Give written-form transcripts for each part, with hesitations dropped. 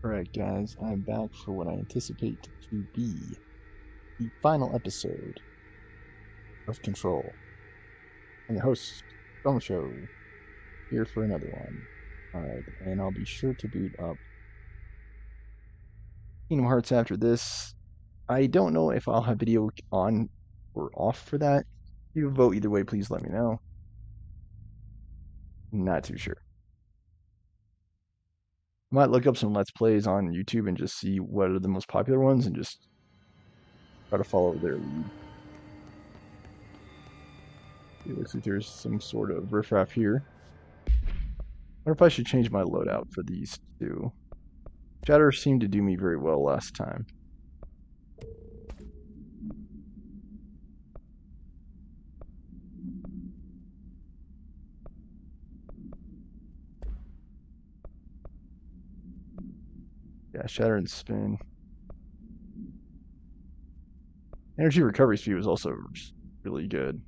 Alright, guys, I'm back for what I anticipate to be the final episode of Control. I'm your host, Stone Show, here for another one. Alright, and I'll be sure to boot up Kingdom Hearts after this. I don't know if I'll have video on or off for that. If you vote either way, please let me know. Not too sure. I might look up some Let's Plays on YouTube and just see what are the most popular ones and just try to follow their lead. It looks like there's some sort of riffraff here. I wonder if I should change my loadout for these two. Shatter seemed to do me very well last time. Yeah, Shatter and Spin. Energy recovery speed was also really good.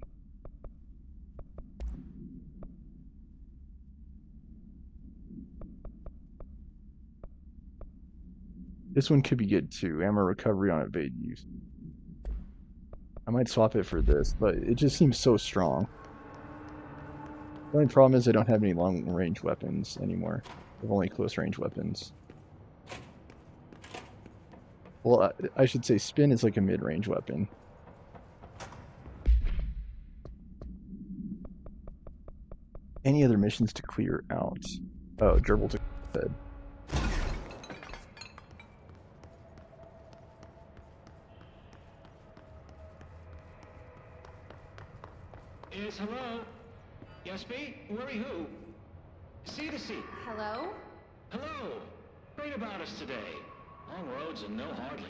This one could be good too. Ammo recovery on evade use. I might swap it for this, but it just seems so strong. The only problem is I don't have any long range weapons anymore. I have only close range weapons. Well, I should say Spin is like a mid-range weapon. Any other missions to clear out? Oh, Gerbil took bed. Yes, hello? Yes, me? Worry who? C to C. Hello? Hello. Great about us today. Long roads and no hardly.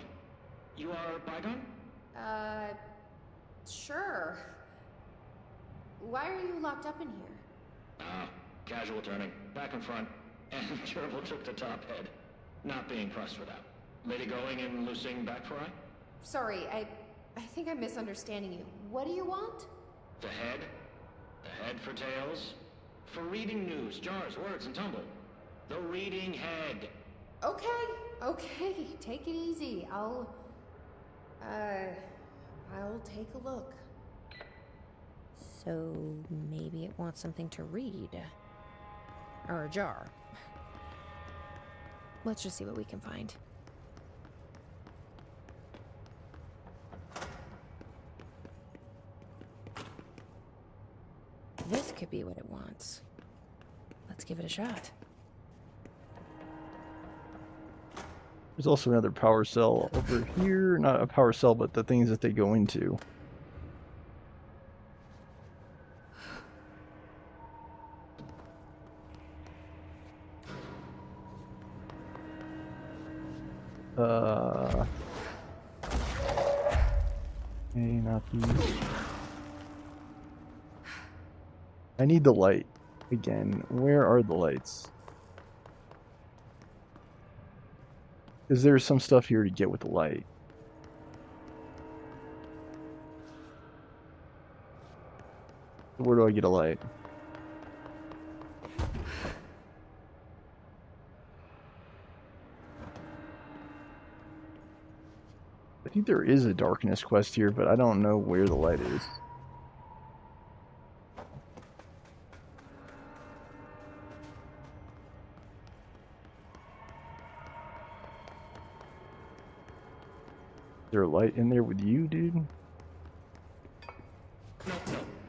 You are Bygone? Sure. Why are you locked up in here? Casual turning. Back in front. And Gerbil took the top head. Not being pressed for that. Lady going and loosing back for eye? Sorry, I think I'm misunderstanding you. What do you want? The head? The head for tails? For reading news, jars, words, and tumble. The reading head. Okay, take it easy. I'll take a look. So maybe it wants something to read. Or a jar. Let's just see what we can find. This could be what it wants. Let's give it a shot. There's also another power cell over here. Not a power cell, but the things that they go into. Okay, not these. I need the light again. Where are the lights? Because there's some stuff here to get with the light. Where do I get a light? I think there is a darkness quest here, but I don't know where the light is. Is there a light in there with you, dude? No.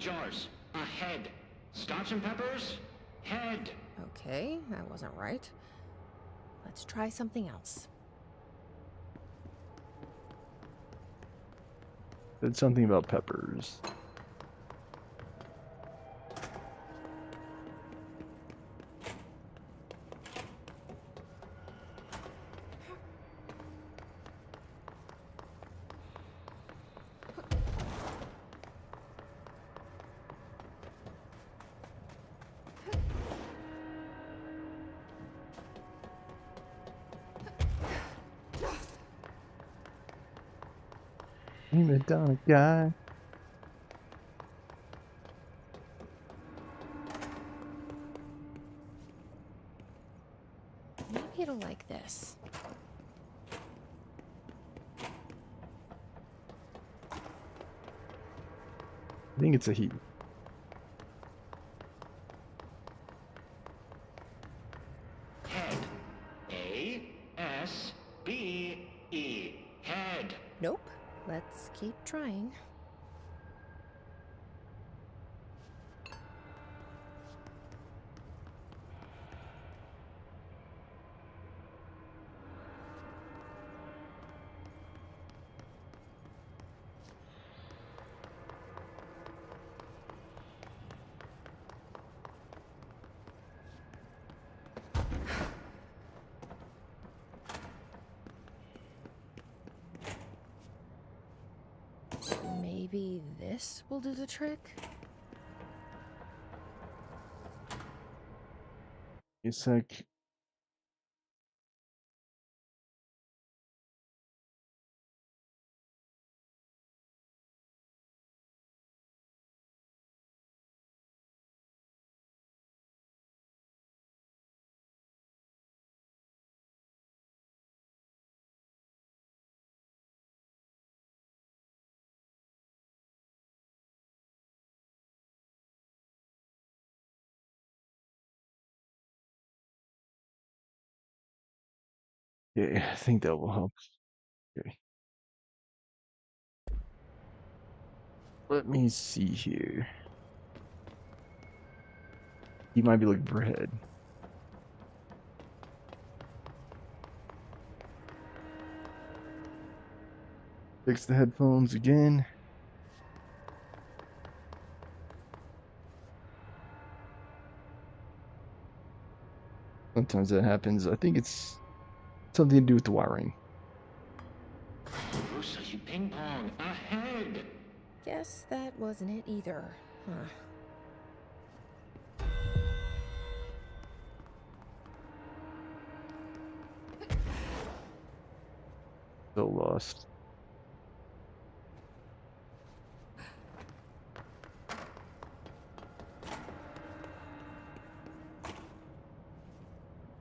Jars. A head. Scotch and peppers? Head. Okay, that wasn't right. Let's try something else. Said something about peppers. You Madonna guy. Maybe it'll like this. I think it's a he. Head. A-S-B-E. Head. Nope. Let's keep trying. Maybe this will do the trick? A sec. Yeah, I think that will help. Okay. Let me see here. He might be looking for head. Fix the headphones again. Sometimes that happens. I think it's something to do with the wiring. Bruce, you ping pong. Ahead. Guess that wasn't it either. Huh. So lost.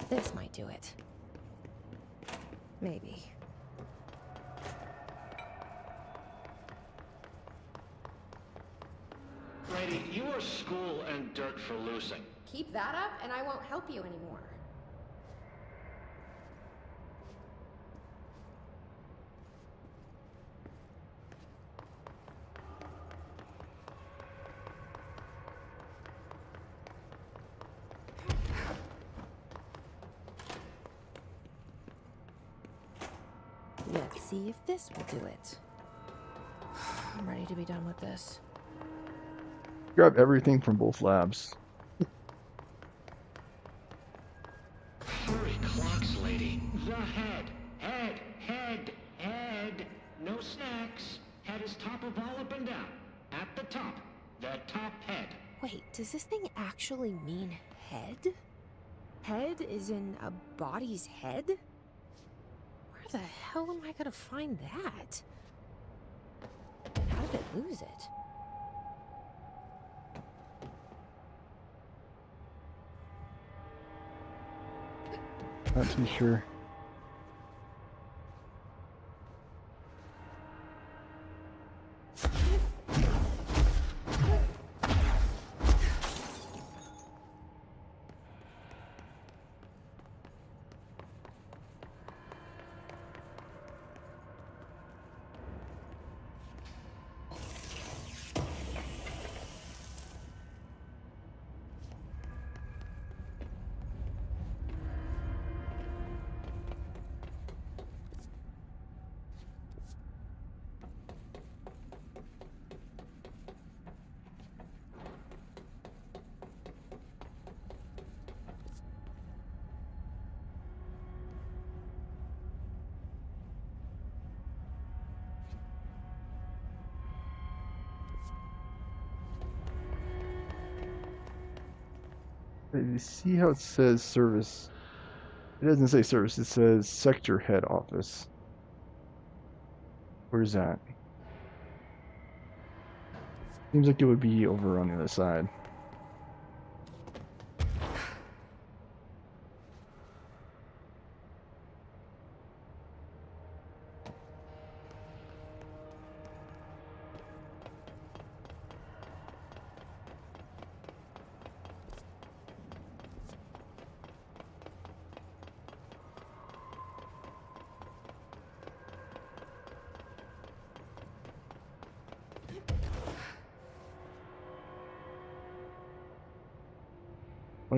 This might do it. Maybe. Lady, you are school and dirt for losing. Keep that up, and I won't help you anymore. Let's see if this will do it. I'm ready to be done with this. Grab everything from both labs. Hurry, clocks, lady. The head. Head. Head. Head. No snacks. Head is top of all up and down. At the top. The top head. Wait, does this thing actually mean head? Head is in a body's head? Where the hell am I gonna find that? And how did it lose it? Not too sure. You see how it says service? It doesn't say service, it says sector head office. Where's that? Seems like it would be over on the other side.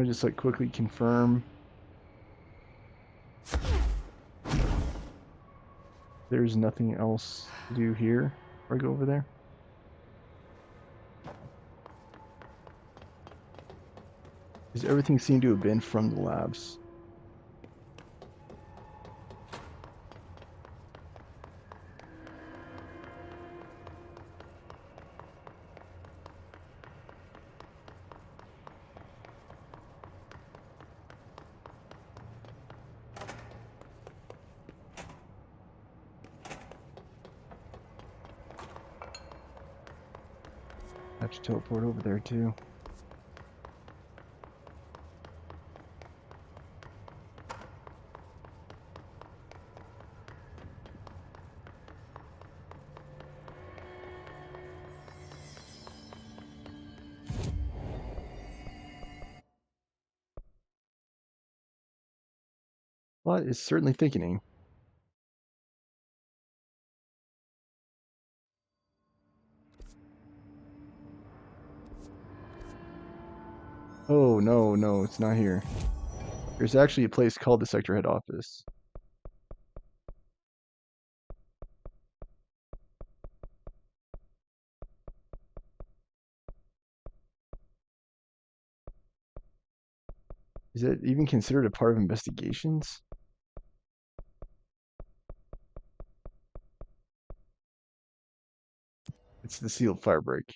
want to just like quickly confirm. There's nothing else to do here or go over there. Because everything seemed to have been from the labs. I have to teleport over there too. Plot is certainly thickening. Oh, no, no, it's not here. There's actually a place called the Sector Head Office. Is it even considered a part of investigations? It's the sealed firebreak.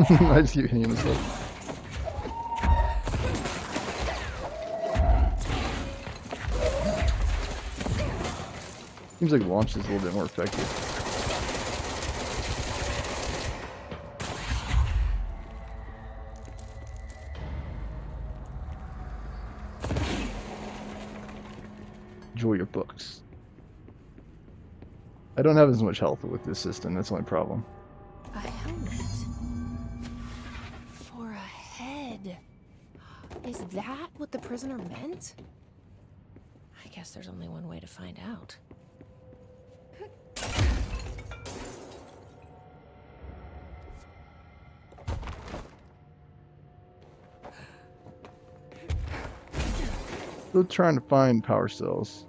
I just keep hitting myself. Seems like launch is a little bit more effective. Enjoy your books. I don't have as much health with this system, that's the only problem. A helmet. For a head. Is that what the prisoner meant? I guess there's only one way to find out. Still trying to find power cells.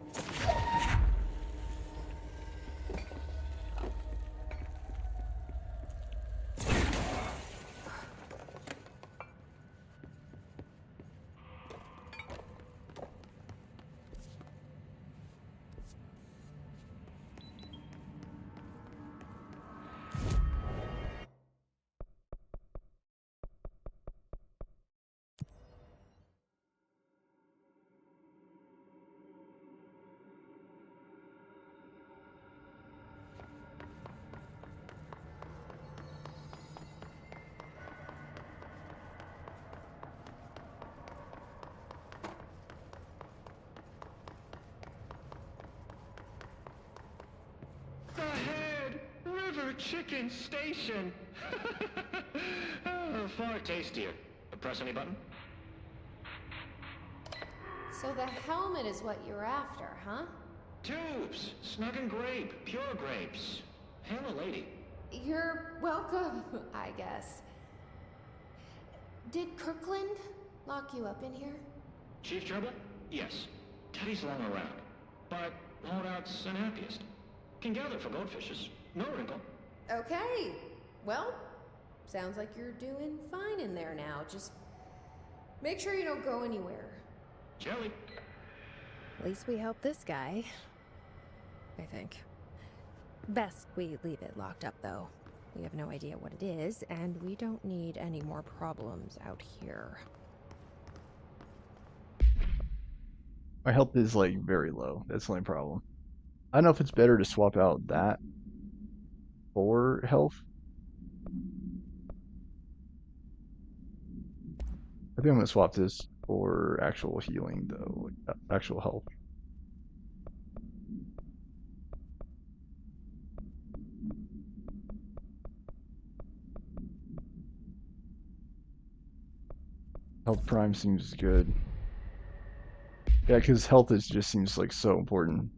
The Head River Chicken Station. Oh, far tastier. Press any button? So the helmet is what you're after, huh? Tubes! Snug and grape. Pure grapes. Hail a lady. You're welcome, I guess. Did Kirkland lock you up in here? Chief trouble? Yes. Teddy's long around. But holdout's unhappiest. Can gather for goldfishes. No wrinkle. Okay. Well, sounds like you're doing fine in there now. Just make sure you don't go anywhere. Jelly. At least we helped this guy. I think. Best we leave it locked up, though. We have no idea what it is, and we don't need any more problems out here. My health is like very low. That's the only problem. I don't know if it's better to swap out that for health. I think I'm gonna swap this for actual healing though, actual health. Health prime seems good. Yeah, because health just seems like so important.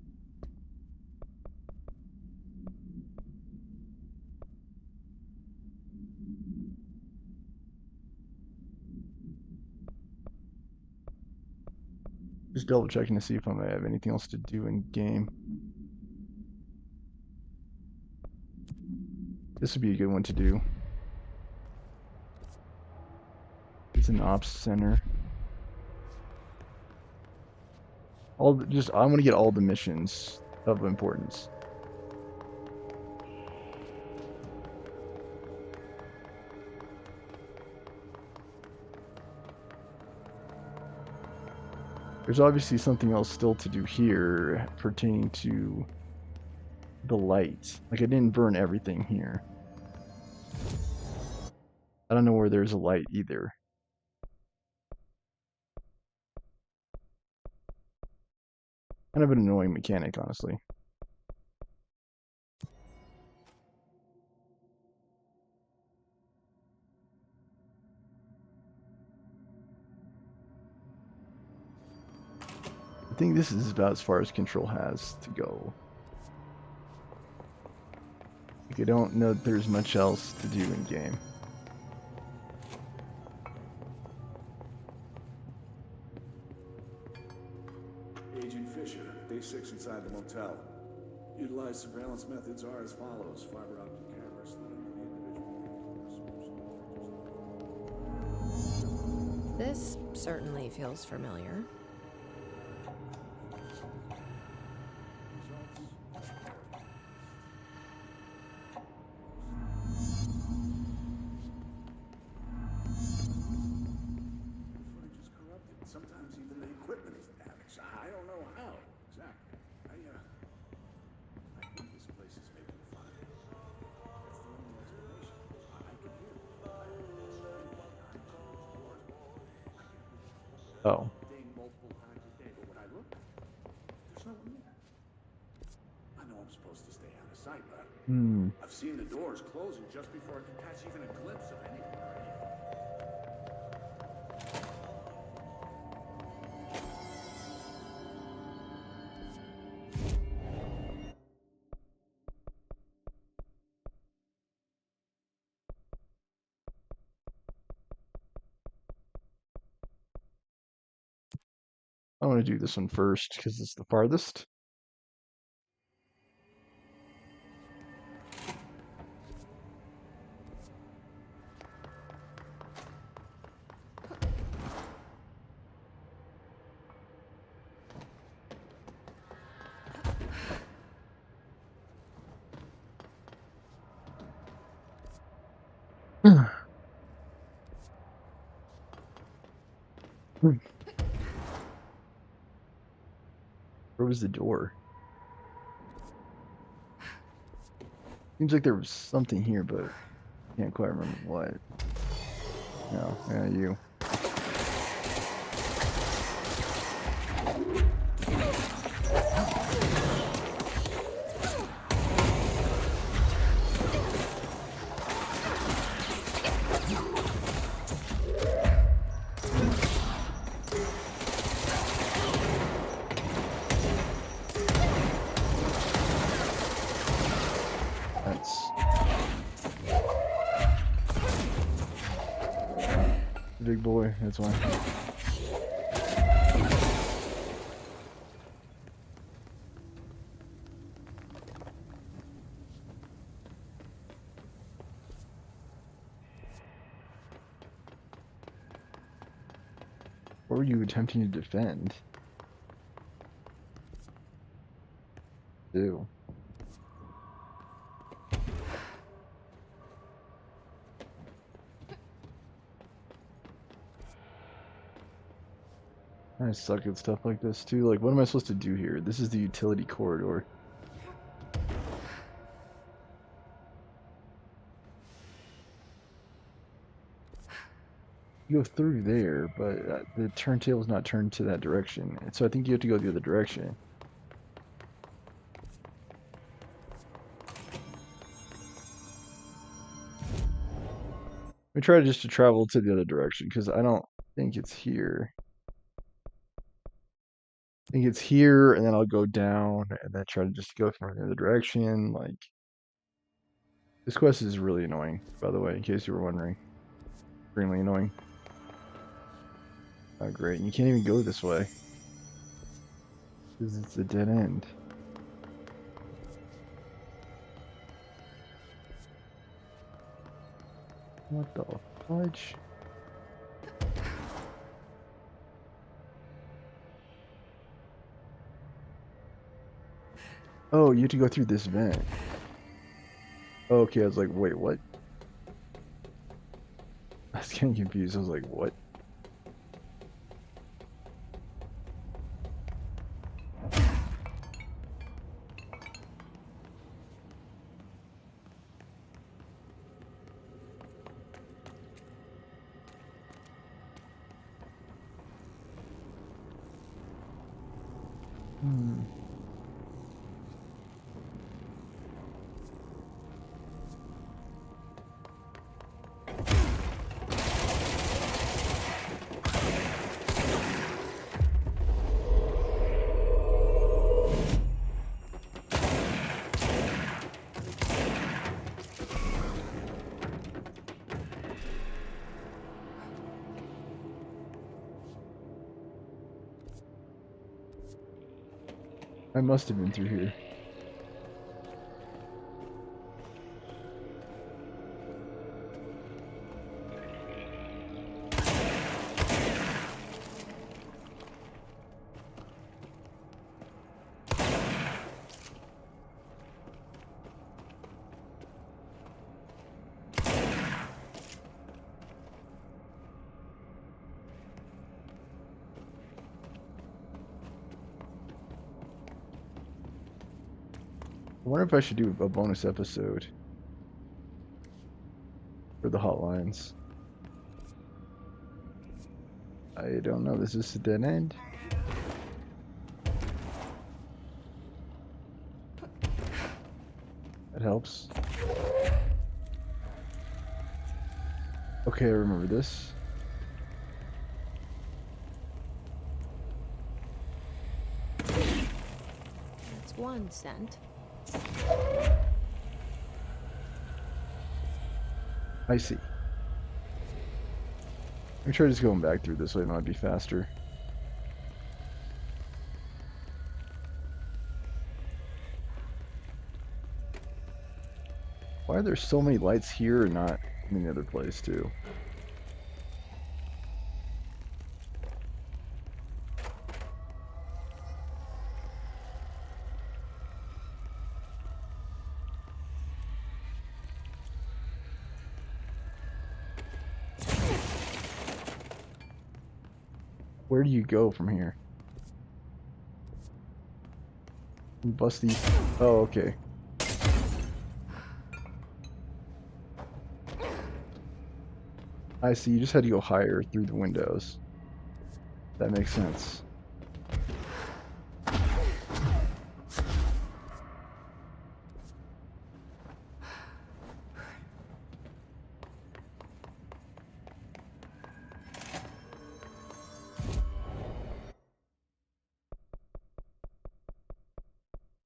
Just double checking to see if I might have anything else to do in game. This would be a good one to do. It's an ops center. I want to get all the missions of importance. There's obviously something else still to do here pertaining to the light. Like I didn't burn everything here. I don't know where there's a light either. Kind of an annoying mechanic, honestly. I think this is about as far as Control has to go. Like, I don't know that there's much else to do in game. Agent Fisher, day 6 inside the motel. Utilized surveillance methods are as follows: fiber optic cameras leading to the individual. This certainly feels familiar. Footage is corrupted. Sometimes even the equipment is damaged. I don't know how exactly. I think this place is making fun of me. That's the only explanation. I can hear it. Oh. Ding multiple times a day, but when I look, there's no one there. I know I'm supposed to stay out of sight, but I've seen the doors closing just before I can catch even a glimpse of anyone or anything. I want to do this one first because it's the farthest. Where was the door? Seems like there was something here, but I can't quite remember what. No, yeah, you. big boy. That's why. What were you attempting to defend? Ew. I suck at stuff like this too. Like, what am I supposed to do here? This is the utility corridor. You go through there, but the turntable is not turned to that direction. And so I think you have to go the other direction. We try just to travel to the other direction because I don't think it's here. I think it's here, and then I'll go down and then try to just go from the other direction. Like, this quest is really annoying, by the way, in case you were wondering. Extremely annoying. Oh, great. You can't even go this way. Because it's a dead end. What the fudge? Oh, you have to go through this vent. Okay, I was like, wait, what? I was getting confused. I was like, what? Hmm. I must have been through here. I wonder if I should do a bonus episode for the hotlines. I don't know. This is a dead end. That helps. Okay, I remember this. That's one scent. I see. Let me try just going back through this way. It might be faster. Why are there so many lights here and not in the other place too? Where do you go from here? Bust these. Oh, okay. I see. You just had to go higher through the windows. That makes sense.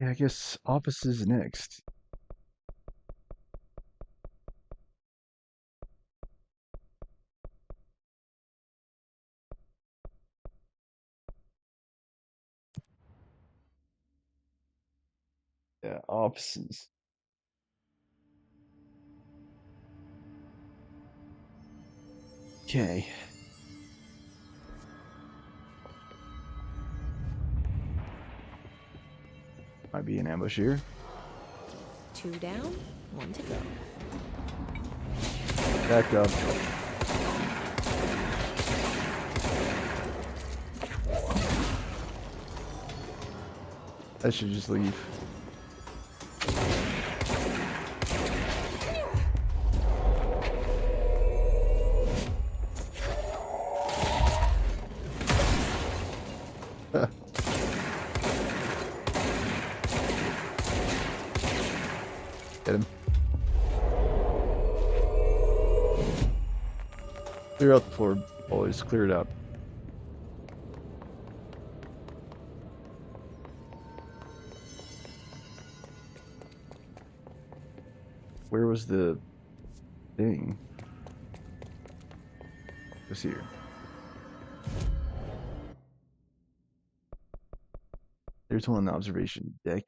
Yeah, I guess offices next. Yeah, offices. Okay. Might be an ambush here. 2 down, 1 to go. Back up. I should just leave. Get him. Clear out the floor, boys. Clear it out. Where was the thing? It was here. There's one on the observation deck.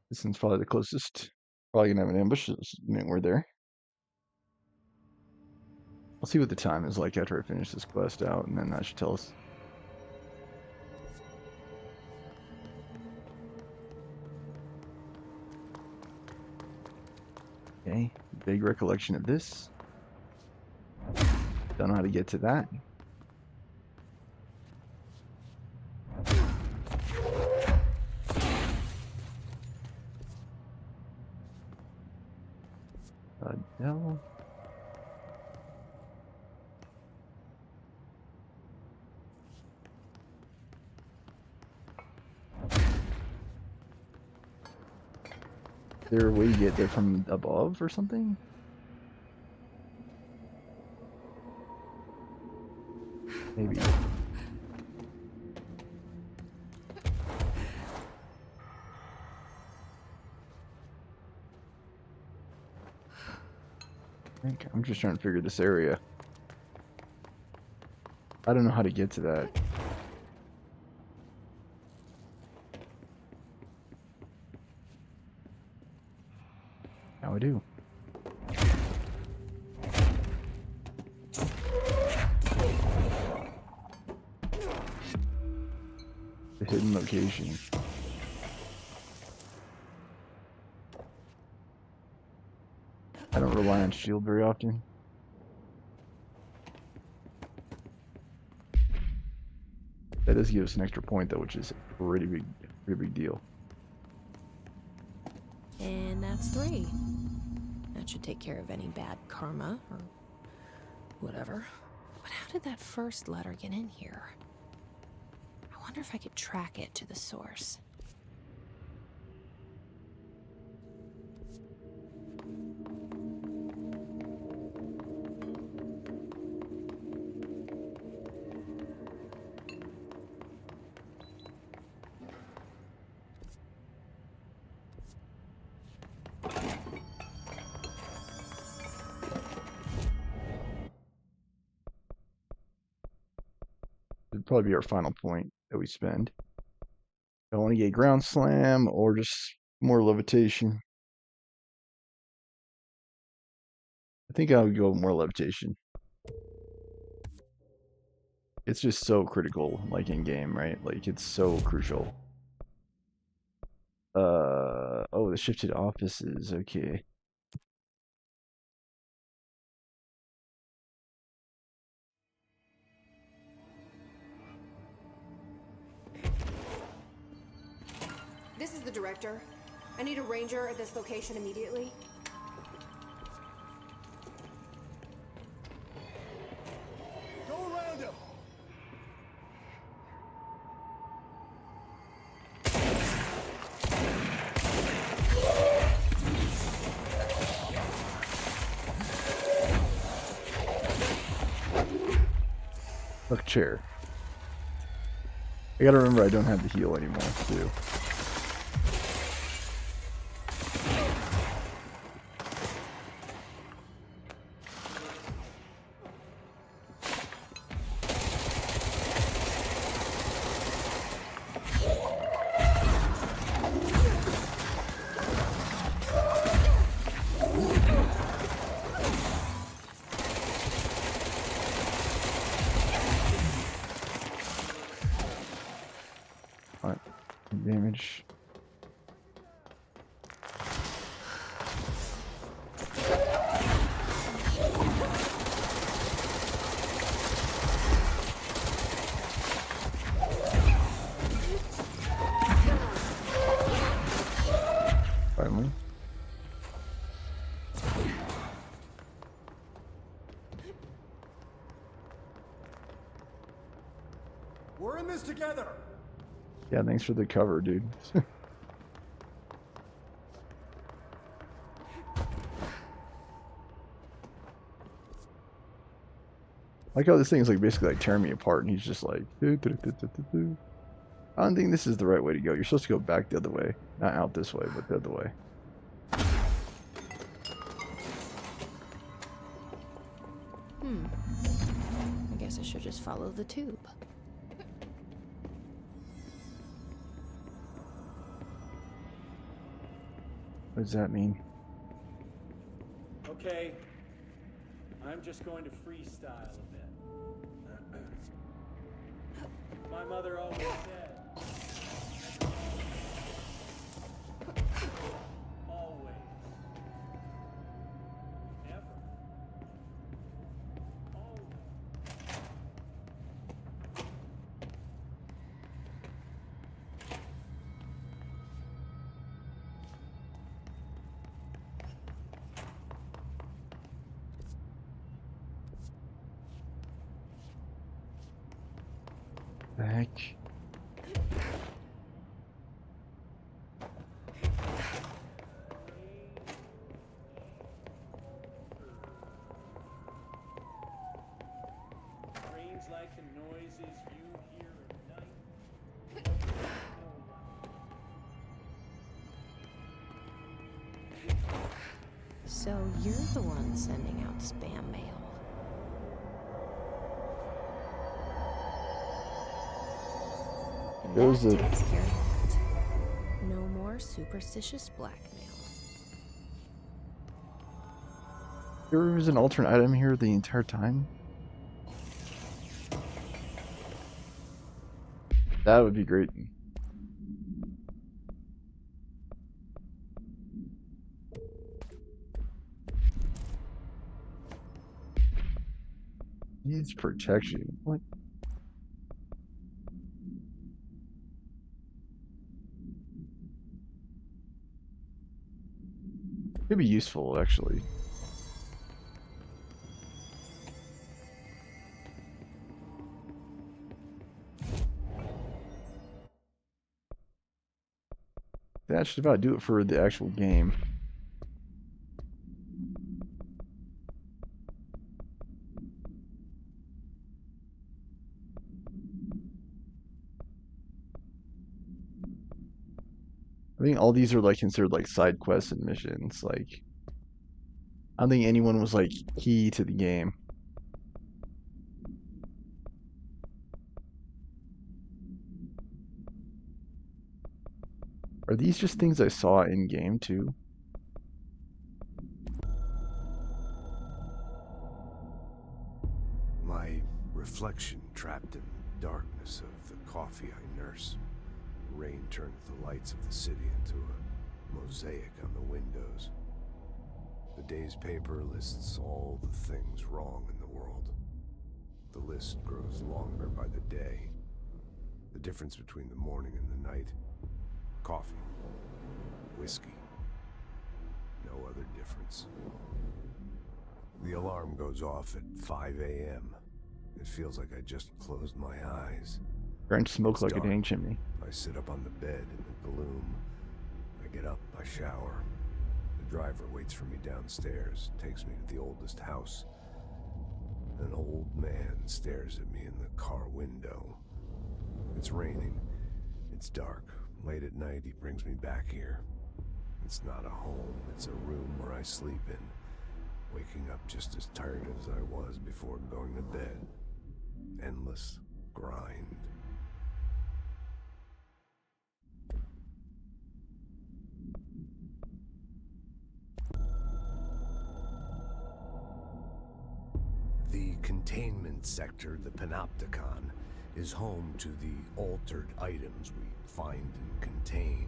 This one's probably the closest. Probably gonna have an ambush. We're there. I'll see what the time is like after I finish this quest out, and then that should tell us. Okay, vague recollection of this. Don't know how to get to that. No. Is there a way to get there from above or something? Maybe. I'm just trying to figure this area. I don't know how to get to that. Now I do. The hidden location. I don't rely on shield very often. That does give us an extra point though, which is a pretty big deal. And that's 3. That should take care of any bad karma or whatever. But how did that first letter get in here? I wonder if I could track it to the source. It'd probably be our final point that we spend. I want to get ground slam or just more levitation. I think I would go more levitation. It's just so critical, like in game, right? Like it's so crucial. Oh, the shifted offices. Okay. This is the director. I need a ranger at this location immediately. Go around him! Look, chair. I gotta remember I don't have the heal anymore, too. What? Damage. Finally. We're in this together. Yeah, thanks for the cover, dude. I like how this thing is like basically like tearing me apart, and he's just like, "Doo, doo, doo, doo, doo, doo." I don't think this is the right way to go. You're supposed to go back the other way, not out this way, but the other way. I guess I should just follow the tube. What does that mean? Okay, I'm just going to freestyle a bit. My mother always said, always, never, always. The heck? Rain's like the noises you hear at night. So you're the one sending out spam mail. And There's that a- takes care of that. No more superstitious blackmail. There was an alternate item here the entire time? That would be great. Needs protection. What? Could be useful, actually. That should about do it for the actual game. I think all these are like considered like side quests and missions. Like, I don't think anyone was like key to the game. Are these just things I saw in game too? My reflection trapped in the darkness of the coffee I nurse. The rain turned the lights of the city into a mosaic on the windows. The day's paper lists all the things wrong in the world. The list grows longer by the day. The difference between the morning and the night. Coffee. Whiskey. No other difference. The alarm goes off at 5 a.m. It feels like I just closed my eyes. Burnt smoke It's like a dark. dang chimney. I sit up on the bed in the gloom. I get up, I shower. The driver waits for me downstairs, takes me to the oldest house. An old man stares at me in the car window. It's raining. It's dark. Late at night, he brings me back here. It's not a home, it's a room where I sleep in. Waking up just as tired as I was before going to bed. Endless grind. The containment sector, the Panopticon, is home to the altered items we find and contain.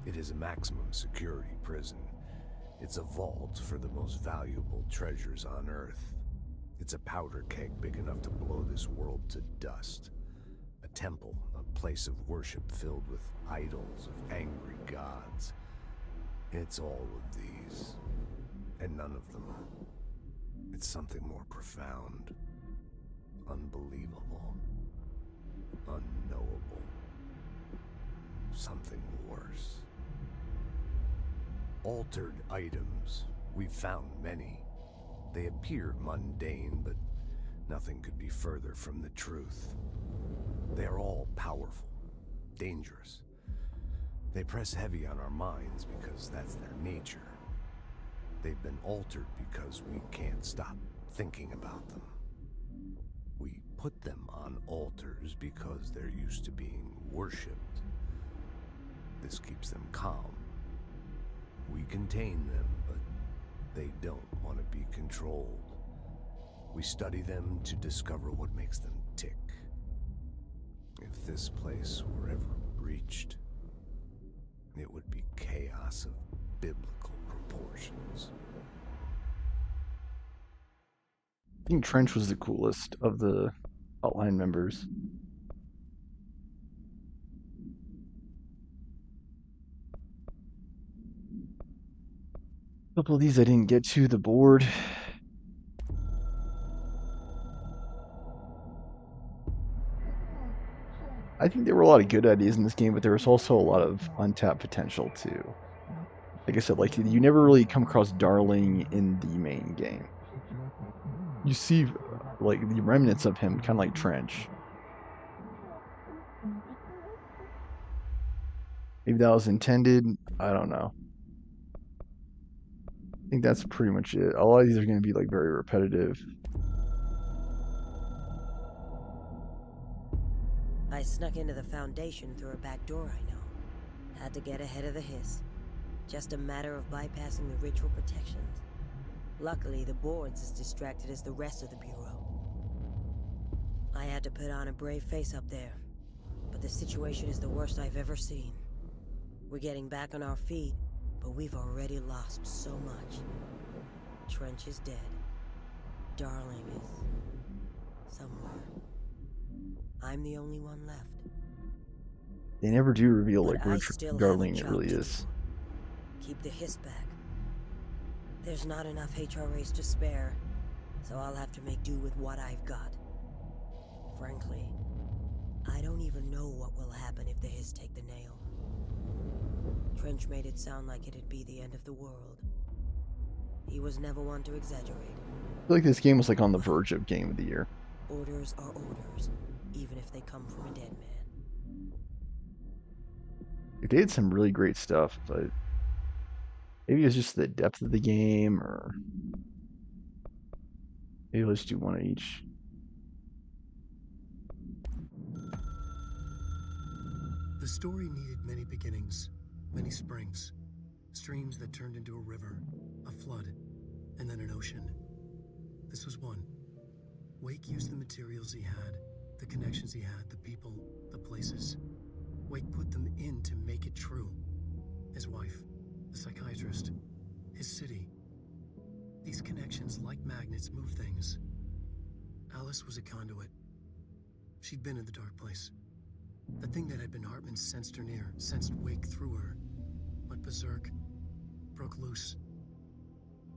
It is a maximum security prison. It's a vault for the most valuable treasures on Earth. It's a powder keg big enough to blow this world to dust. A temple, a place of worship filled with idols of angry gods. It's all of these, and none of them. It's something more profound, unbelievable, unknowable. Something worse. Altered items. We've found many. They appear mundane, but nothing could be further from the truth. They are all powerful, dangerous. They press heavy on our minds because that's their nature. They've been altered because we can't stop thinking about them. We put them on altars because they're used to being worshipped. This keeps them calm. We contain them, but they don't want to be controlled. We study them to discover what makes them tick. If this place were ever breached, it would be chaos of biblical proportions. I think Trench was the coolest of the Hotline members. A couple of these I didn't get to the board. I think there were a lot of good ideas in this game, but there was also a lot of untapped potential too. Like I said, like you never really come across Darling in the main game. You see like the remnants of him, kind of like Trench. Maybe that was intended. I don't know. I think that's pretty much it. A lot of these are going to be like very repetitive. I snuck into the Foundation through a back door I know. Had to get ahead of the hiss. Just a matter of bypassing the ritual protections. Luckily, the board's as distracted as the rest of the Bureau. I had to put on a brave face up there, but the situation is the worst I've ever seen. We're getting back on our feet, but we've already lost so much. Trench is dead. Darling is somewhere. I'm the only one left. They never do reveal like But where I still have a Darling job really to is. do. Keep the hiss back. There's not enough HRAs to spare, so I'll have to make do with what I've got. Frankly, I don't even know what will happen if the hiss take the nail. Trench made it sound like it'd be the end of the world. He was never one to exaggerate. I feel like this game was like on the verge of Game of the Year. Orders are orders, even if they come from a dead man. They did some really great stuff, but maybe it's just the depth of the game, or maybe let's do one of each. The story needed many beginnings, many springs, streams that turned into a river, a flood, and then an ocean. This was one. Wake used the materials he had, the connections he had, the people, the places. Wake put them in to make it true. His wife, the psychiatrist, his city. These connections, like magnets, move things. Alice was a conduit. She'd been in the dark place. The thing that had been Hartman sensed her near, sensed Wake through her. Went berserk, broke loose.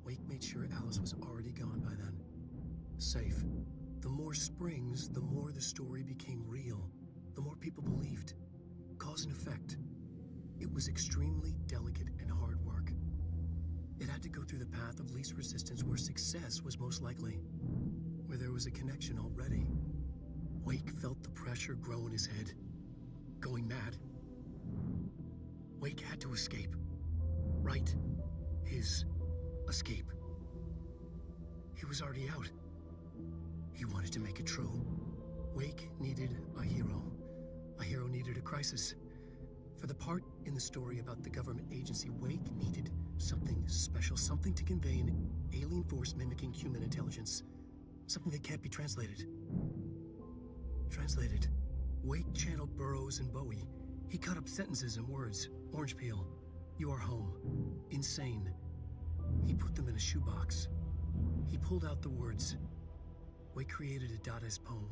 Wake made sure Alice was already gone by then. Safe. The more springs, the more the story became real. The more people believed. Cause and effect. It was extremely delicate and hard work. It had to go through the path of least resistance where success was most likely. Where there was a connection already. Wake felt the pressure grow in his head. Going mad. Wake had to escape. Right. His escape. He was already out. He wanted to make it true. Wake needed a hero. A hero needed a crisis. For the part in the story about the government agency, Wake needed something special, something to convey an alien force mimicking human intelligence. Something that can't be translated. Translated. Wake channeled Burroughs and Bowie. He cut up sentences and words. Orange peel. You are home. Insane. He put them in a shoebox. He pulled out the words. Wake created a Dadaist poem.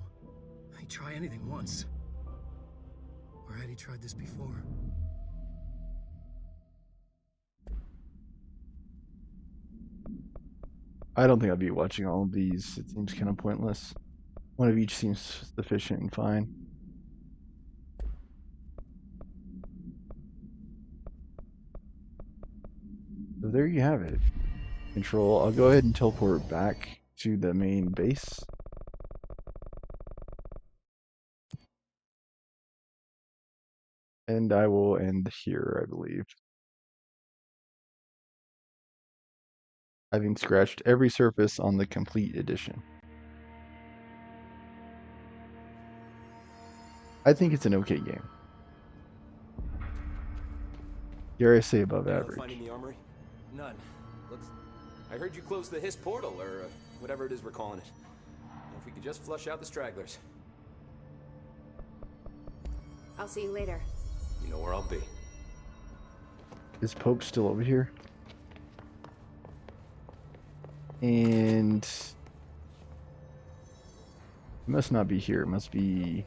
He'd try anything once. Or had he tried this before? I don't think I'll be watching all of these. It seems kind of pointless. One of each seems sufficient and fine. So there you have it. Control. I'll go ahead and teleport back to the main base. And I will end here, I believe. Having scratched every surface on the complete edition. I think it's an okay game. Dare I say above average. Finding the armory? None. I heard you closed the Hiss portal, or whatever it is we're calling it. If we could just flush out the stragglers. I'll see you later. You know where I'll be. Is Pope still over here? And it must not be here. It must be.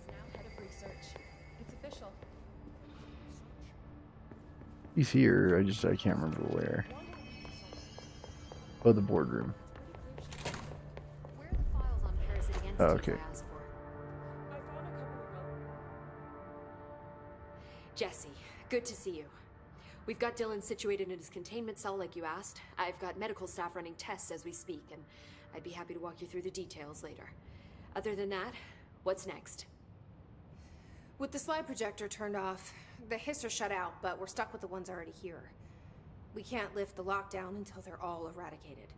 He's here. I can't remember where. Oh, the boardroom. Oh, okay. Jesse, good to see you. We've got Dylan situated in his containment cell like you asked. I've got medical staff running tests as we speak, and I'd be happy to walk you through the details later. Other than that, what's next? With the slide projector turned off, the Hiss are shut out, but we're stuck with the ones already here. We can't lift the lockdown until they're all eradicated.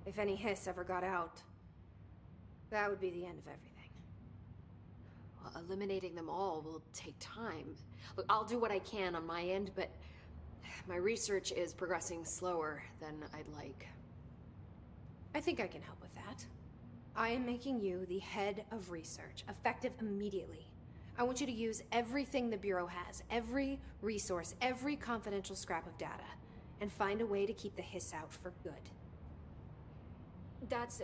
If any Hiss ever got out, that would be the end of everything. Well, eliminating them all will take time. Look, I'll do what I can on my end, but my research is progressing slower than I'd like. I think I can help with that. I am making you the head of research, effective immediately. I want you to use everything the Bureau has, every resource, every confidential scrap of data, and find a way to keep the Hiss out for good. That's...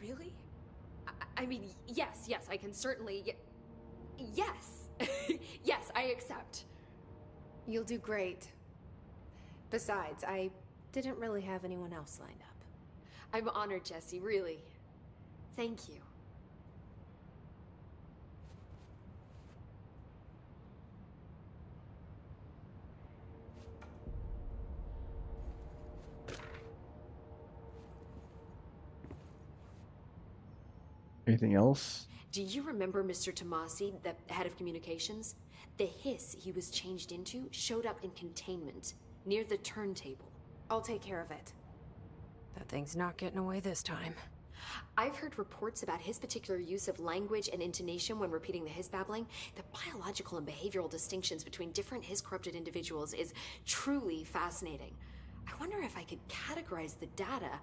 really? I mean, yes, I can certainly... Yes! Yes, I accept. You'll do great. Besides, I didn't really have anyone else lined up. I'm honored, Jesse, really. Thank you. Anything else? Do you remember Mr. Tomasi, the head of communications? The Hiss he was changed into showed up in containment, near the turntable. I'll take care of it. That thing's not getting away this time. I've heard reports about his particular use of language and intonation when repeating the Hiss babbling. The biological and behavioral distinctions between different Hiss-corrupted individuals is truly fascinating. I wonder if I could categorize the data.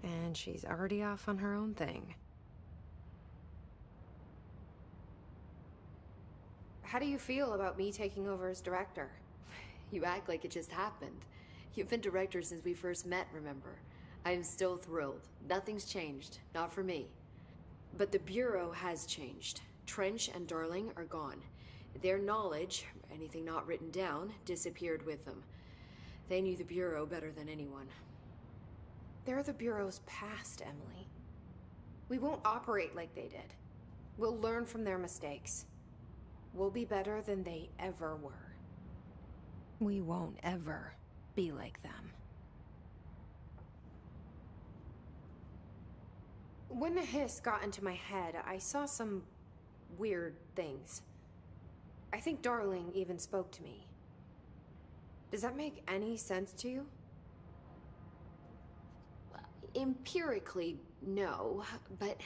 And she's already off on her own thing. How do you feel about me taking over as director? You act like it just happened. You've been director since we first met, remember? I'm still thrilled. Nothing's changed. Not for me. But the Bureau has changed. Trench and Darling are gone. Their knowledge, anything not written down, disappeared with them. They knew the Bureau better than anyone. They're the Bureau's past, Emily. We won't operate like they did. We'll learn from their mistakes. We'll be better than they ever were. We won't ever be like them. When the Hiss got into my head, I saw some weird things. I think Darling even spoke to me. Does that make any sense to you? Empirically, no, but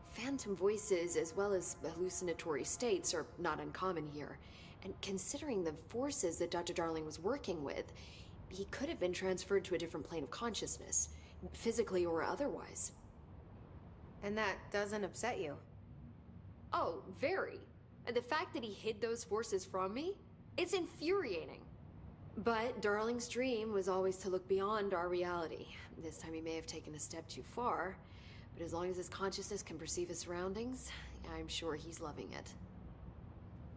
phantom voices as well as hallucinatory states are not uncommon here. And considering the forces that Dr. Darling was working with, he could have been transferred to a different plane of consciousness, physically or otherwise. And that doesn't upset you? Oh, very. And the fact that he hid those forces from me, it's infuriating. But Darling's dream was always to look beyond our reality. This time he may have taken a step too far, but as long as his consciousness can perceive his surroundings, I'm sure he's loving it.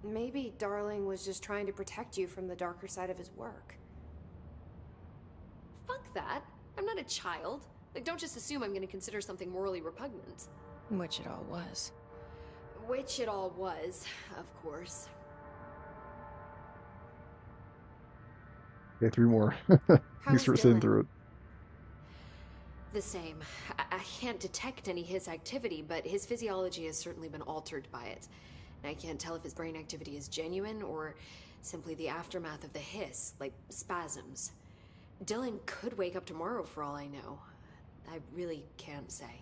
Maybe Darling was just trying to protect you from the darker side of his work. Fuck that. I'm not a child. Like, don't just assume I'm going to consider something morally repugnant. Which it all was. Which it all was, of course. Okay, 3 more. Thanks for How's sitting Dylan? through it. The same. I can't detect any Hiss activity, but his physiology has certainly been altered by it. And I can't tell if his brain activity is genuine or simply the aftermath of the Hiss, like spasms. Dylan could wake up tomorrow for all I know. I really can't say.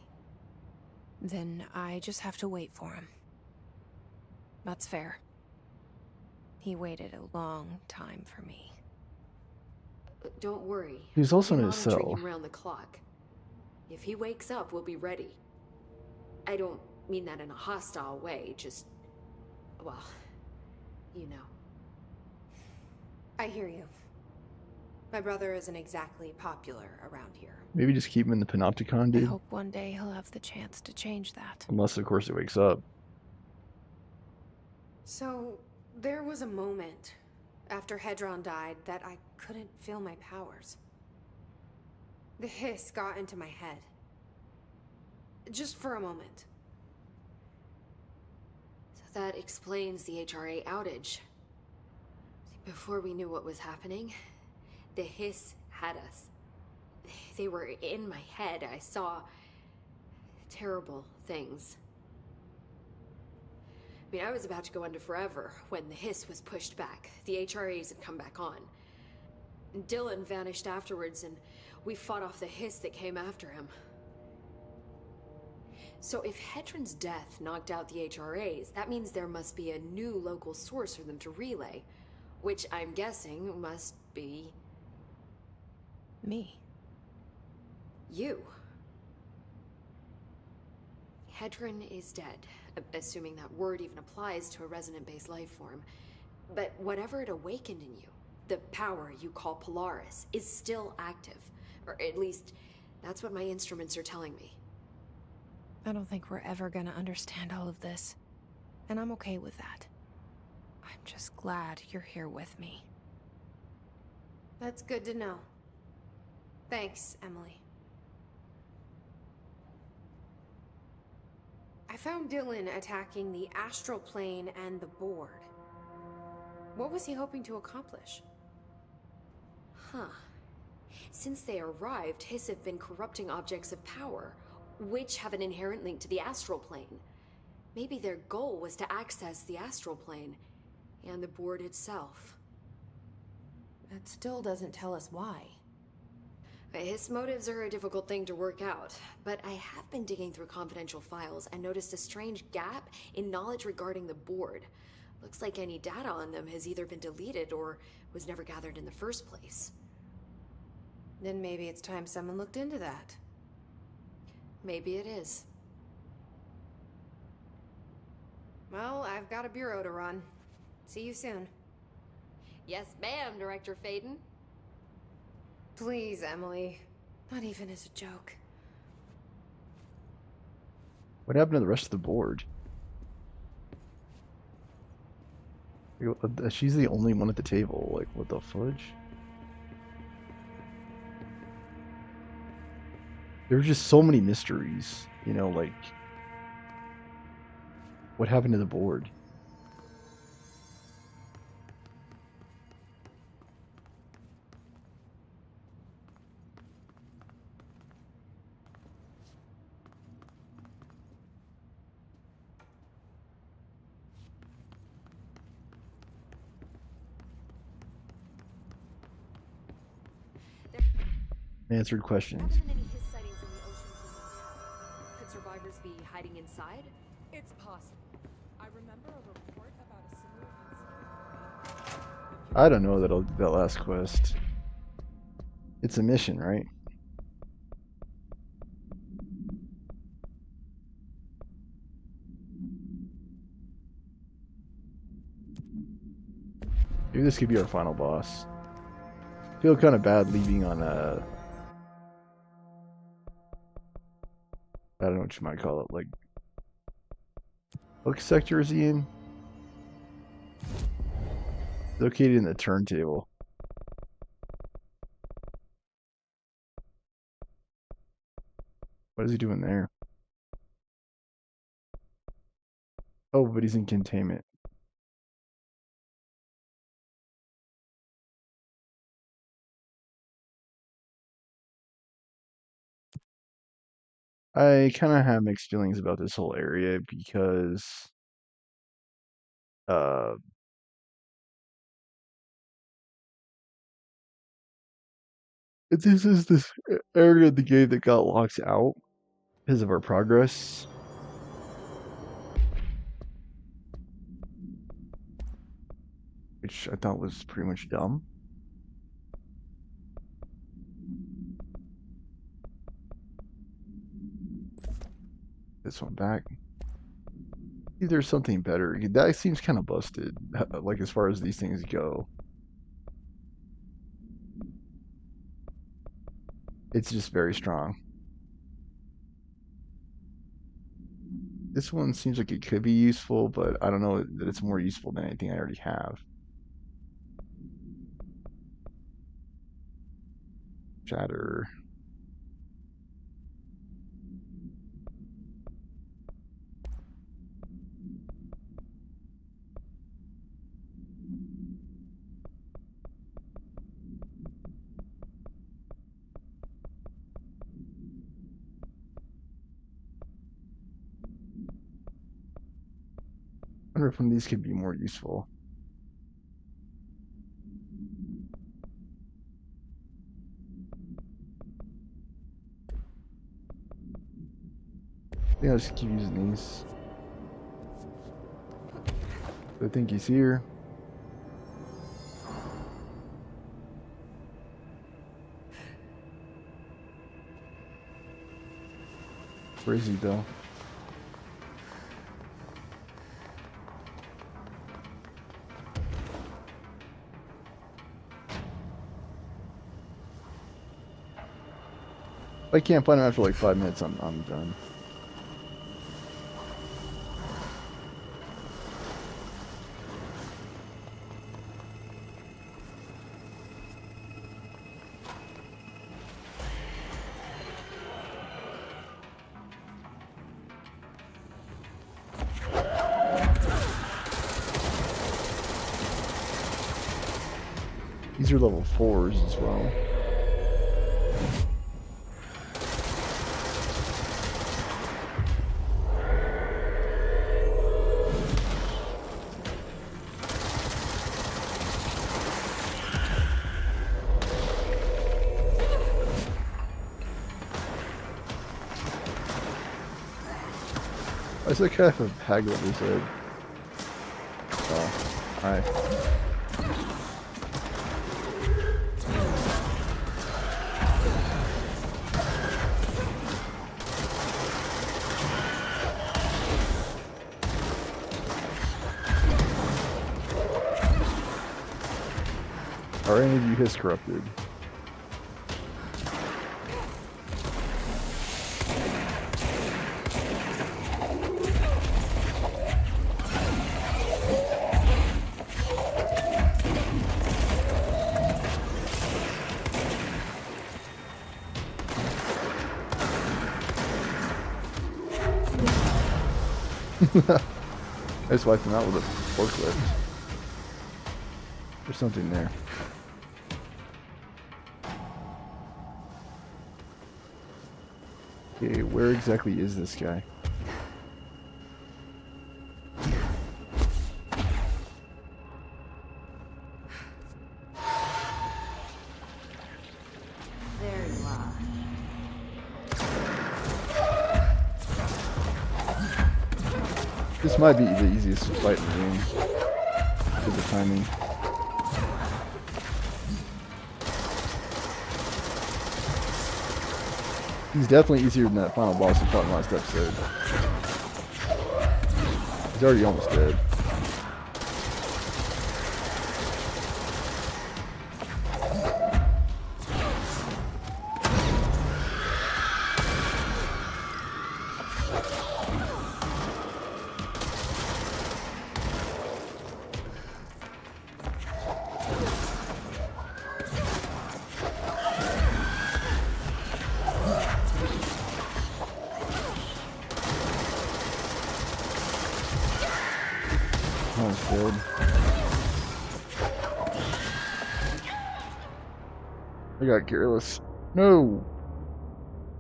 Then I just have to wait for him. That's fair. He waited a long time for me. Don't worry. He's also We're in his monitoring cell. him round the clock. If he wakes up, we'll be ready. I don't mean that in a hostile way, just... well, you know. I hear you. My brother isn't exactly popular around here. Maybe just keep him in the Panopticon, I dude. hope one day he'll have the chance to change that. Unless, of course, he wakes up. So, there was a moment after Hedron died that I couldn't feel my powers. The Hiss got into my head. Just for a moment. So that explains the HRA outage. Before we knew what was happening, the Hiss had us. They were in my head. I saw terrible things. I mean, I was about to go under forever when the Hiss was pushed back. The HRAs had come back on. Dylan vanished afterwards, and we fought off the Hiss that came after him. So if Hedron's death knocked out the HRAs, that means there must be a new local source for them to relay, which I'm guessing must be... Me. you. Hedron is dead, assuming that word even applies to a resonant-based life form. But whatever it awakened in you, the power you call Polaris, is still active. Or at least, that's what my instruments are telling me. I don't think we're ever gonna understand all of this. And I'm okay with that. I'm just glad you're here with me. That's good to know. Thanks, Emily. I found Dylan attacking the astral plane and the board. What was he hoping to accomplish? Huh. Since they arrived, Hiss have been corrupting objects of power, which have an inherent link to the astral plane. Maybe their goal was to access the astral plane and the board itself. That still doesn't tell us why. His motives are a difficult thing to work out, but I have been digging through confidential files and noticed a strange gap in knowledge regarding the board. Looks like any data on them has either been deleted or was never gathered in the first place. Then maybe it's time someone looked into that. Maybe it is. Well, I've got a bureau to run. See you soon. Yes, ma'am, Director Faden. Please, Emily. Not even as a joke. What happened to the rest of the board? She's the only one at the table. Like, what the fudge? There were just so many mysteries, you know, like... What happened to the board? Answered questions. Haven't been any Hiss sightings in the ocean for Could survivors be hiding inside? It's possible. I remember a report about a similar incident. I don't know that last quest. It's a mission, right? Maybe this could be our final boss. Feel kind of bad leaving on a... I don't know what you might call it, like... What sector is he in? Located in the turntable. What is he doing there? Oh, but he's in containment. I kind of have mixed feelings about this whole area because uh this is this area of the game that got locked out because of our progress. Which I thought was pretty much dumb. This one back. See, there's something better. That seems kind of busted, like as far as these things go. It's just very strong. This one seems like it could be useful, but I don't know that it's more useful than anything I already have. Shatter. I wonder if one of these could be more useful. I think I'll just keep using these. I think he's here. Where is he though? If I can't find him after like 5 minutes, I'm done. These are level 4s as well. Why does that guy have a hag over his head? Oh, hi. Are any of you his corrupted? I just wiped him out with a forklift. There's something there. Okay, where exactly is this guy? There you are. This might be the easiest fight in the game because of timing. He's definitely easier than that final boss we fought in the last episode. He's already almost dead. I got careless. No!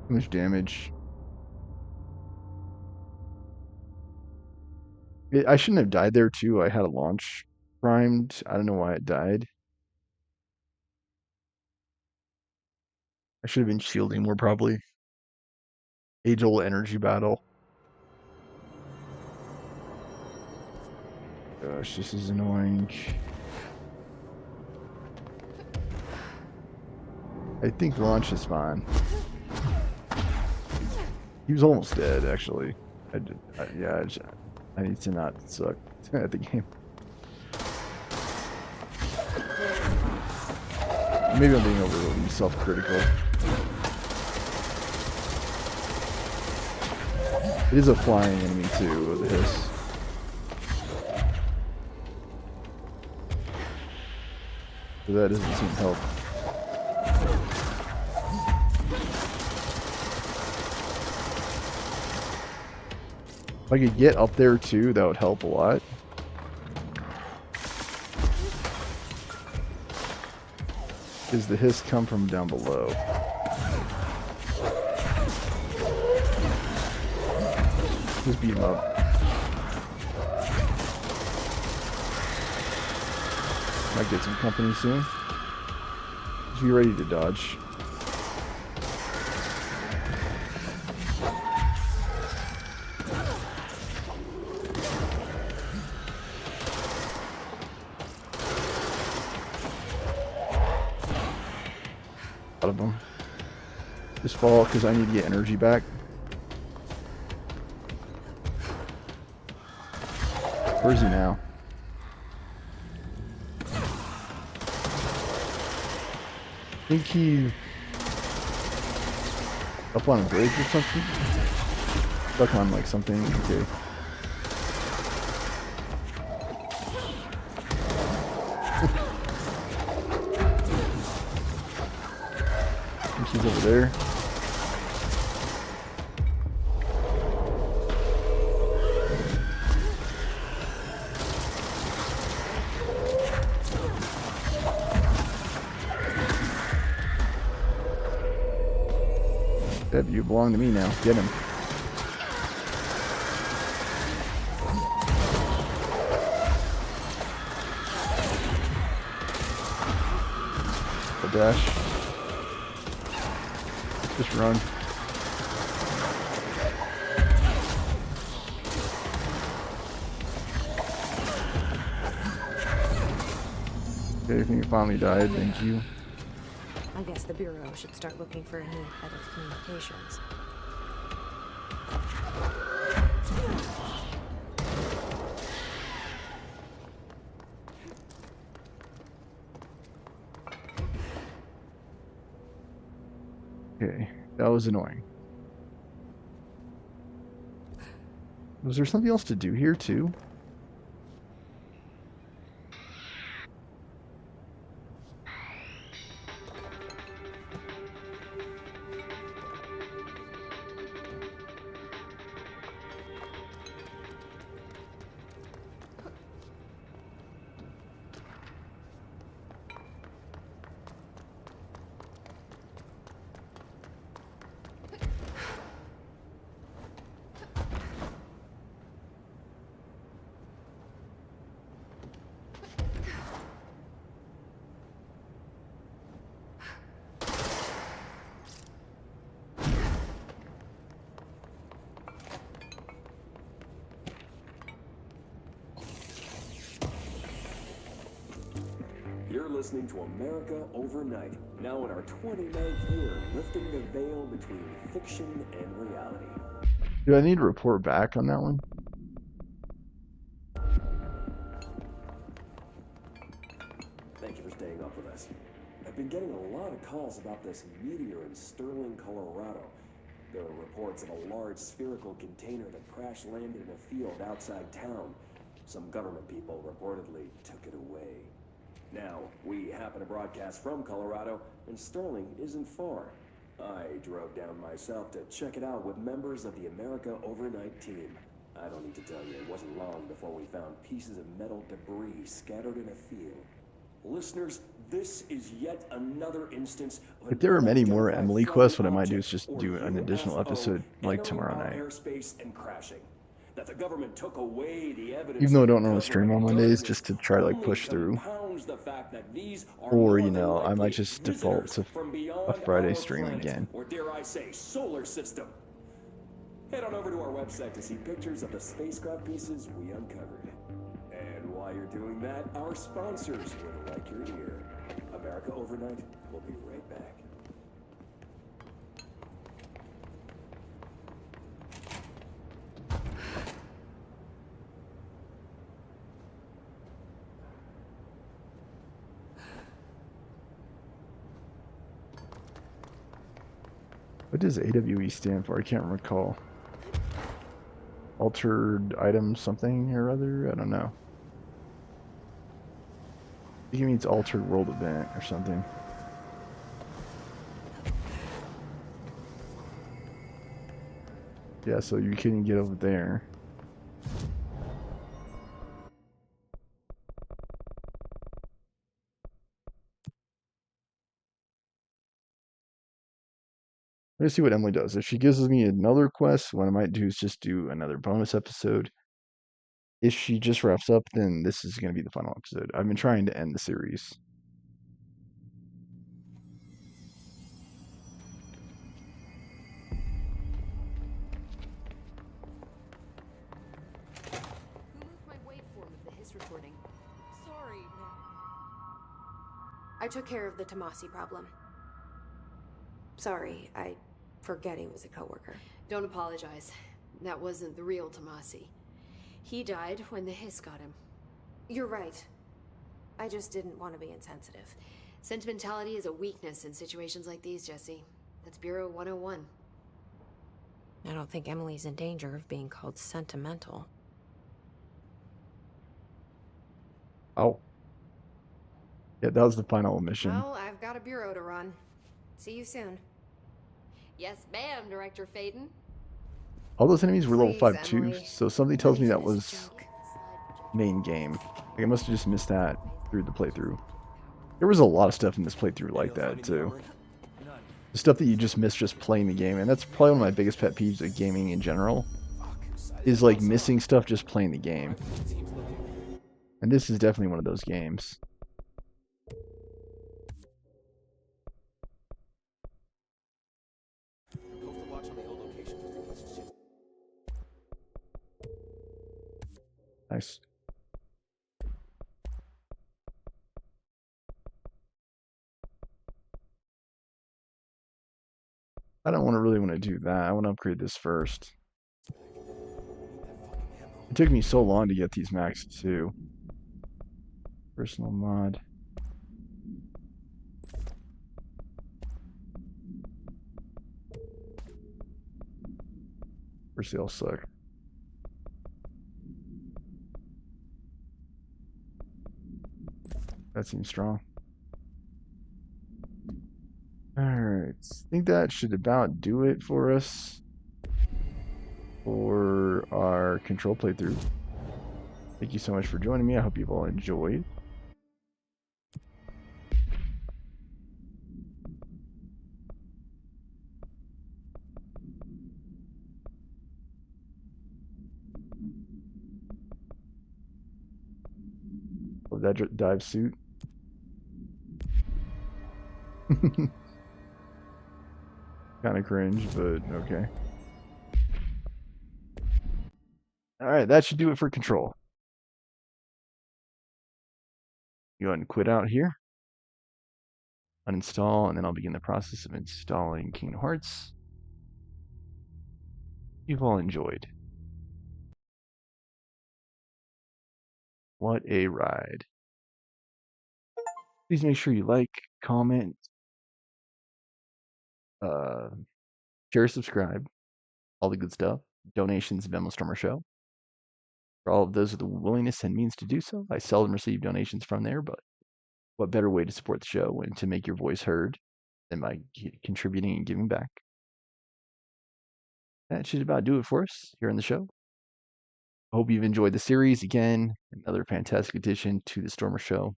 Too much damage. I shouldn't have died there too. I had a launch primed. I don't know why it died. I should have been shielding more probably. Age-old energy battle. Gosh, this is annoying. I think launch is fine. He was almost dead, actually. I need to not suck at the game. Maybe I'm being overly self-critical. It is a flying enemy too, with the hiss. So that doesn't seem to help. If I could get up there too, that would help a lot. Because the hiss come from down below. Just beat him up. Might get some company soon. Just be ready to dodge. Out of them. Just fall because I need to get energy back. Where is he now? I think he up on a bridge or something. Stuck on like something. Okay. I think he's over there. That you belong to me now. Get him. A dash. Just run. Okay, I think you finally died. Thank you. I guess the Bureau should start looking for a new head of communications. Okay, that was annoying. Was there something else to do here too? You're listening to America Overnight, now in our 29th year, lifting the veil between fiction and reality. Do I need to report back on that one? Thank you for staying up with us. I've been getting a lot of calls about this meteor in Sterling, Colorado. There are reports of a large spherical container that crash landed in a field outside town. Some government people reportedly took it away. Now, we happen to broadcast from Colorado, and Sterling isn't far. I drove down myself to check it out with members of the America Overnight team. I don't need to tell you, it wasn't long before we found pieces of metal debris scattered in a field. Listeners, this is yet another instance of If there are many more unidentified Emily flying quests, what I might do is object, just or do an additional UFO, episode like entering tomorrow our night. airspace and crashing. That the government took away the evidence Even though I of don't normally cover stream of on Mondays, darkness just to try to like only push through. compounds the fact that these are Or, more you than know, I might likely just default visitors to from a beyond Friday our stream planet, again. or dare I say, solar system. Head on over to our website to see pictures of the spacecraft pieces we uncovered. And while you're doing that, our sponsors would like your ear. America Overnight will be right back. What does AWE stand for? I can't recall. Altered item something or other? I don't know. I think it means altered world event or something. Yeah, so you couldn't get over there. Let's see what Emily does. If she gives me another quest, what I might do is just do another bonus episode. If she just wraps up, then this is going to be the final episode. I've been trying to end the series. Who moved my waveform of the hiss recording? Sorry, I took care of the Tomasi problem. Sorry, I forget he was a coworker. Don't apologize. That wasn't the real Tomasi. He died when the hiss got him. You're right. I just didn't want to be insensitive. Sentimentality is a weakness in situations like these, Jesse. That's Bureau 101. I don't think Emily's in danger of being called sentimental. Oh. Yeah, that was the final mission. Well, I've got a bureau to run. See you soon. Yes, ma'am, Director Faden. All those enemies were level Please, 5 too, Emily. so something tells me Life that is a was joke. main game. Like, I must have just missed that through the playthrough. There was a lot of stuff in this playthrough like that too. The stuff that you just miss just playing the game, and that's probably one of my biggest pet peeves of gaming in general, is like missing stuff just playing the game. And this is definitely one of those games. Nice. I don't really want to do that. I want to upgrade this first. It took me so long to get these max too. Personal mod. First they all suck. That seems strong. Alright, I think that should about do it for us for our control playthrough. Thank you so much for joining me. I hope you've all enjoyed. Love that dive suit. Kind of cringe, but okay. Alright, that should do it for control. Go ahead and quit out here. Uninstall, and then I'll begin the process of installing Kingdom Hearts. You've all enjoyed. What a ride. Please make sure you like, comment, share, subscribe, all the good stuff. Donations, Venmo, Stormer Show. For all of those with the willingness and means to do so, I seldom receive donations from there, but what better way to support the show and to make your voice heard than by contributing and giving back? That should about do it for us here on the show. I hope you've enjoyed the series. Again, another fantastic addition to the Stormer Show.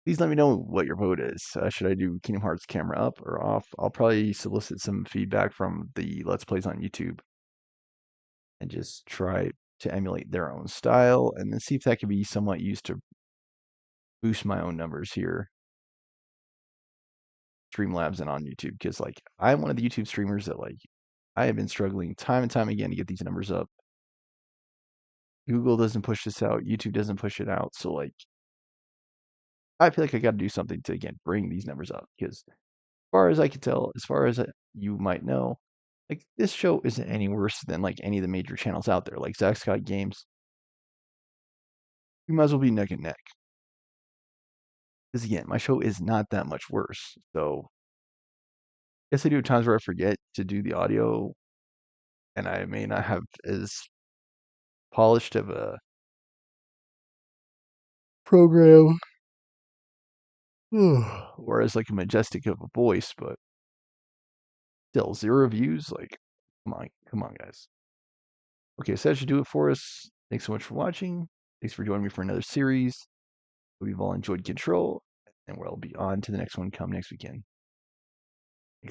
Please let me know what your vote is. Should I do Kingdom Hearts camera up or off? I'll probably solicit some feedback from the Let's Plays on YouTube and just try to emulate their own style and then see if that can be somewhat used to boost my own numbers here. Streamlabs and on YouTube, because like I'm one of the YouTube streamers that like I have been struggling time and time again to get these numbers up. Google doesn't push this out, YouTube doesn't push it out, so like I feel like I got to do something to again bring these numbers up, because as far as I can tell, as far as you might know, like this show isn't any worse than like any of the major channels out there, like Zach Scott Games. We might as well be neck and neck. Because again, my show is not that much worse. So I guess I do have times where I forget to do the audio, and I may not have as polished of a program or as like a majestic of a voice, but still 0 views. Like, come on, guys. Okay, so that should do it for us. Thanks so much for watching. Thanks for joining me for another series. Hope you've all enjoyed Control, and we'll be on to the next one come next weekend.